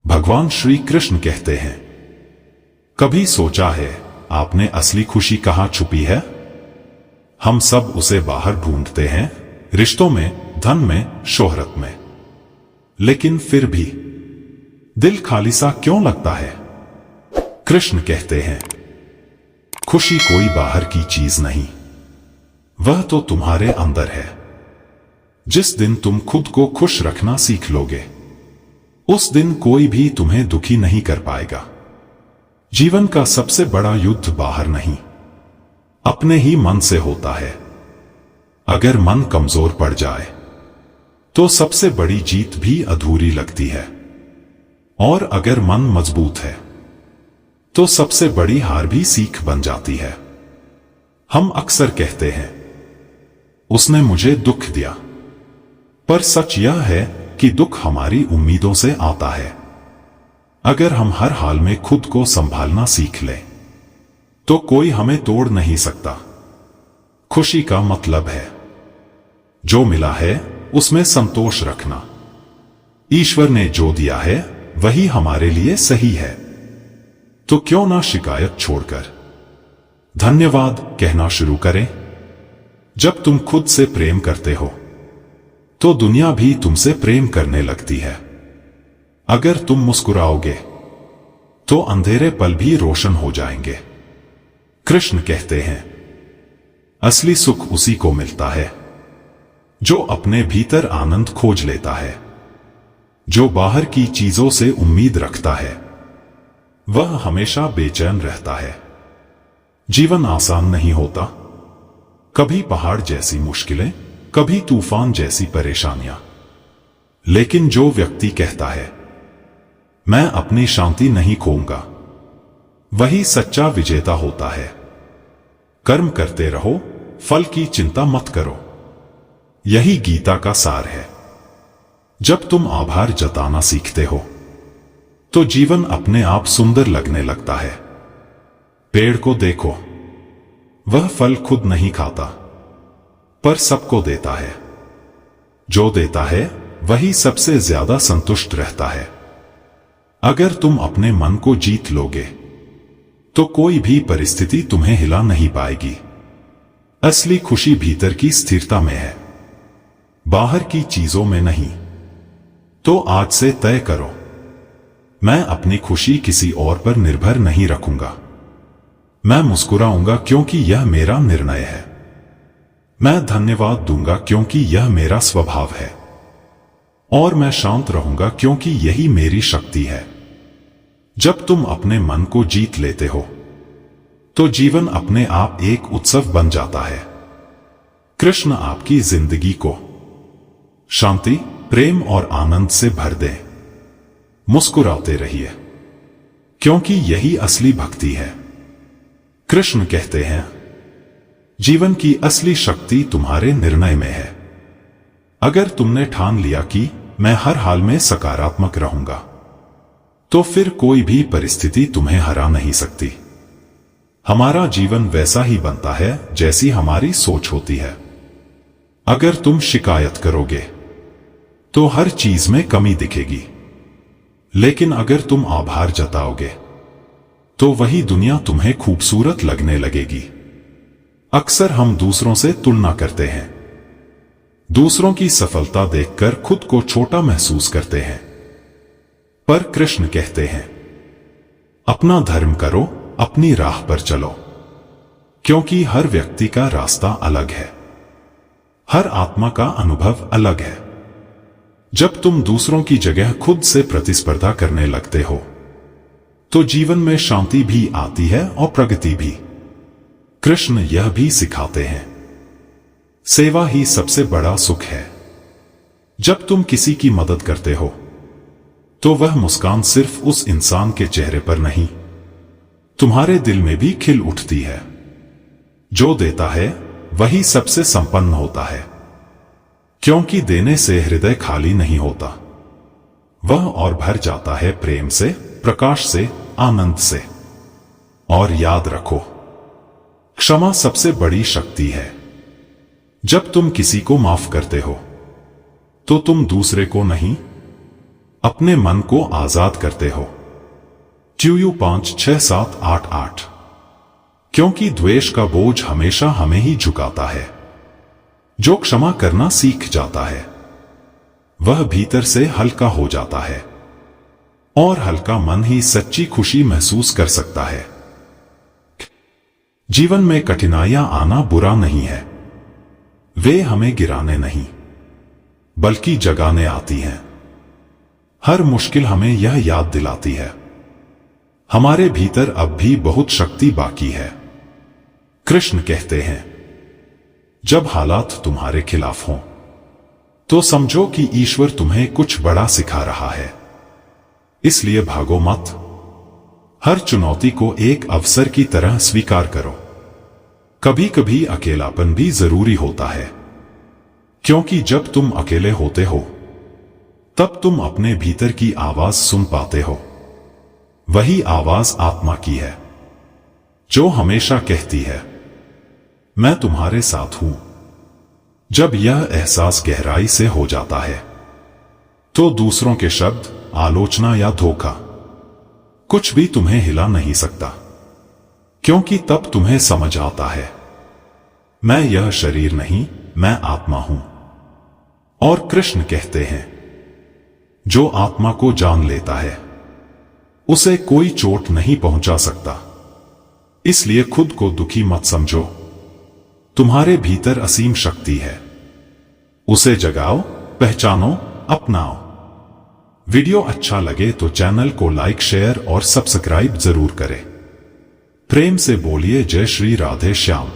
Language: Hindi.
भगवान श्री कृष्ण कहते हैं, कभी सोचा है आपने असली खुशी कहां छुपी है? हम सब उसे बाहर ढूंढते हैं, रिश्तों में, धन में, शोहरत में। लेकिन फिर भी दिल खाली सा क्यों लगता है? कृष्ण कहते हैं, खुशी कोई बाहर की चीज नहीं, वह तो तुम्हारे अंदर है। जिस दिन तुम खुद को खुश रखना सीख लोगे, उस दिन कोई भी तुम्हें दुखी नहीं कर पाएगा। जीवन का सबसे बड़ा युद्ध बाहर नहीं, अपने ही मन से होता है। अगर मन कमजोर पड़ जाए तो सबसे बड़ी जीत भी अधूरी लगती है, और अगर मन मजबूत है तो सबसे बड़ी हार भी सीख बन जाती है। हम अक्सर कहते हैं, उसने मुझे दुख दिया, पर सच यह है कि दुख हमारी उम्मीदों से आता है। अगर हम हर हाल में खुद को संभालना सीख लें तो कोई हमें तोड़ नहीं सकता। खुशी का मतलब है जो मिला है उसमें संतोष रखना। ईश्वर ने जो दिया है वही हमारे लिए सही है, तो क्यों ना शिकायत छोड़कर धन्यवाद कहना शुरू करें। जब तुम खुद से प्रेम करते हो तो दुनिया भी तुमसे प्रेम करने लगती है। अगर तुम मुस्कुराओगे तो अंधेरे पल भी रोशन हो जाएंगे। कृष्ण कहते हैं, असली सुख उसी को मिलता है जो अपने भीतर आनंद खोज लेता है। जो बाहर की चीजों से उम्मीद रखता है वह हमेशा बेचैन रहता है। जीवन आसान नहीं होता, कभी पहाड़ जैसी मुश्किलें, कभी तूफान जैसी परेशानियां। लेकिन जो व्यक्ति कहता है मैं अपनी शांति नहीं खोऊंगा, वही सच्चा विजेता होता है। कर्म करते रहो, फल की चिंता मत करो, यही गीता का सार है। जब तुम आभार जताना सीखते हो तो जीवन अपने आप सुंदर लगने लगता है। पेड़ को देखो, वह फल खुद नहीं खाता पर सबको देता है। जो देता है वही सबसे ज्यादा संतुष्ट रहता है। अगर तुम अपने मन को जीत लोगे तो कोई भी परिस्थिति तुम्हें हिला नहीं पाएगी। असली खुशी भीतर की स्थिरता में है, बाहर की चीजों में नहीं। तो आज से तय करो, मैं अपनी खुशी किसी और पर निर्भर नहीं रखूंगा। मैं मुस्कुराऊंगा क्योंकि यह मेरा निर्णय है। मैं धन्यवाद दूंगा क्योंकि यह मेरा स्वभाव है। और मैं शांत रहूंगा क्योंकि यही मेरी शक्ति है। जब तुम अपने मन को जीत लेते हो तो जीवन अपने आप एक उत्सव बन जाता है। कृष्ण आपकी जिंदगी को शांति, प्रेम और आनंद से भर दे। मुस्कुराते रहिए क्योंकि यही असली भक्ति है। कृष्ण कहते हैं, जीवन की असली शक्ति तुम्हारे निर्णय में है। अगर तुमने ठान लिया कि मैं हर हाल में सकारात्मक रहूंगा, तो फिर कोई भी परिस्थिति तुम्हें हरा नहीं सकती। हमारा जीवन वैसा ही बनता है जैसी हमारी सोच होती है। अगर तुम शिकायत करोगे तो हर चीज में कमी दिखेगी, लेकिन अगर तुम आभार जताओगे तो वही दुनिया तुम्हें खूबसूरत लगने लगेगी। अक्सर हम दूसरों से तुलना करते हैं, दूसरों की सफलता देखकर खुद को छोटा महसूस करते हैं। पर कृष्ण कहते हैं, अपना धर्म करो, अपनी राह पर चलो, क्योंकि हर व्यक्ति का रास्ता अलग है, हर आत्मा का अनुभव अलग है। जब तुम दूसरों की जगह खुद से प्रतिस्पर्धा करने लगते हो तो जीवन में शांति भी आती है और प्रगति भी। कृष्ण यह भी सिखाते हैं, सेवा ही सबसे बड़ा सुख है। जब तुम किसी की मदद करते हो तो वह मुस्कान सिर्फ उस इंसान के चेहरे पर नहीं, तुम्हारे दिल में भी खिल उठती है। जो देता है वही सबसे संपन्न होता है, क्योंकि देने से हृदय खाली नहीं होता, वह और भर जाता है प्रेम से, प्रकाश से, आनंद से। और याद रखो, क्षमा सबसे बड़ी शक्ति है। जब तुम किसी को माफ करते हो तो तुम दूसरे को नहीं, अपने मन को आजाद करते हो। च्यू 5, 6, 7, 8, 8। क्योंकि द्वेष का बोझ हमेशा हमें ही झुकाता है। जो क्षमा करना सीख जाता है वह भीतर से हल्का हो जाता है, और हल्का मन ही सच्ची खुशी महसूस कर सकता है। जीवन में कठिनाइयां आना बुरा नहीं है, वे हमें गिराने नहीं बल्कि जगाने आती हैं। हर मुश्किल हमें यह याद दिलाती है हमारे भीतर अब भी बहुत शक्ति बाकी है। कृष्ण कहते हैं, जब हालात तुम्हारे खिलाफ हों तो समझो कि ईश्वर तुम्हें कुछ बड़ा सिखा रहा है, इसलिए भागो मत। हर चुनौती को एक अवसर की तरह स्वीकार करो। कभी कभी अकेलापन भी जरूरी होता है, क्योंकि जब तुम अकेले होते हो तब तुम अपने भीतर की आवाज सुन पाते हो। वही आवाज आत्मा की है, जो हमेशा कहती है, मैं तुम्हारे साथ हूं। जब यह एहसास गहराई से हो जाता है तो दूसरों के शब्द, आलोचना या धोखा कुछ भी तुम्हें हिला नहीं सकता, क्योंकि तब तुम्हें समझ आता है, मैं यह शरीर नहीं, मैं आत्मा हूं। और कृष्ण कहते हैं, जो आत्मा को जान लेता है उसे कोई चोट नहीं पहुंचा सकता। इसलिए खुद को दुखी मत समझो। तुम्हारे भीतर असीम शक्ति है, उसे जगाओ, पहचानो, अपनाओ। वीडियो अच्छा लगे तो चैनल को लाइक, शेयर और सब्सक्राइब जरूर करें। प्रेम से बोलिए जय श्री राधे श्याम।